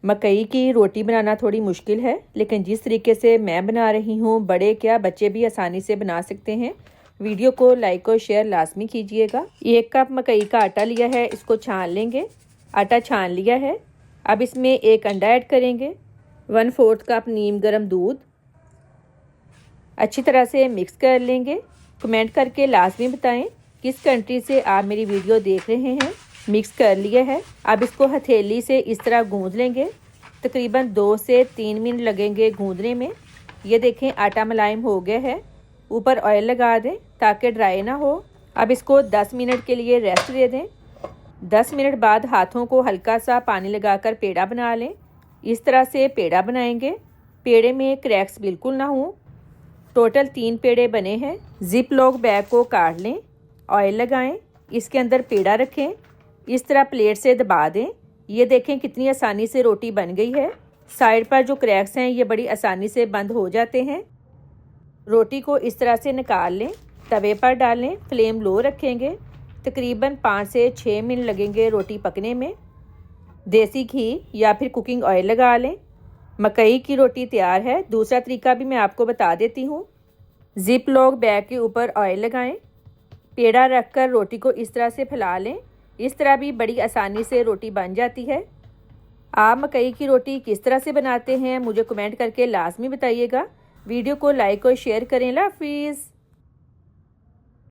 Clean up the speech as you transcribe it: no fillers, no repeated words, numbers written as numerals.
मकई की रोटी बनाना थोड़ी मुश्किल है, लेकिन जिस तरीके से मैं बना रही हूँ बड़े क्या बच्चे भी आसानी से बना सकते हैं। वीडियो को लाइक और शेयर लाजमी कीजिएगा। 1 कप मकई का आटा लिया है, इसको छान लेंगे। आटा छान लिया है। अब इसमें 1 अंडा ऐड करेंगे, 1/4 कप नीम गर्म दूध। अच्छी तरह से मिक्स कर लेंगे। कमेंट करके लाजमी बताएं किस कंट्री से आप मेरी वीडियो देख रहे हैं। मिक्स कर लिया है। अब इसको हथेली से इस तरह गूंद लेंगे। तकरीबन 2 से 3 मिनट लगेंगे गूंदने में। ये देखें आटा मुलायम हो गया है। ऊपर ऑयल लगा दें ताकि ड्राई ना हो। अब इसको 10 मिनट के लिए रेस्ट दे दें। 10 मिनट बाद हाथों को हल्का सा पानी लगाकर पेड़ा बना लें। इस तरह से पेड़ा बनाएंगे। पेड़े में क्रैक्स बिल्कुल ना हों। टोटल 3 पेड़े बने हैं। जिप लॉक बैग को काट लें, ऑयल लगाएं, इसके अंदर पेड़ा रखें, इस तरह प्लेट से दबा दें। ये देखें कितनी आसानी से रोटी बन गई है। साइड पर जो क्रैक्स हैं ये बड़ी आसानी से बंद हो जाते हैं। रोटी को इस तरह से निकाल लें, तवे पर डालें, फ्लेम लो रखेंगे। तकरीबन 5 से 6 मिनट लगेंगे रोटी पकने में। देसी घी या फिर कुकिंग ऑयल लगा लें। मकई की रोटी तैयार है। दूसरा तरीका भी मैं आपको बता देती हूँ। जिप लॉक बैग के ऊपर ऑयल लगाएं, पेड़ा रखकर रोटी को इस तरह से फैला लें। इस तरह भी बड़ी आसानी से रोटी बन जाती है। आप मकई की रोटी किस तरह से बनाते हैं मुझे कमेंट करके लाजमी बताइएगा। वीडियो को लाइक और शेयर करें। अल्लाह हाफिज़।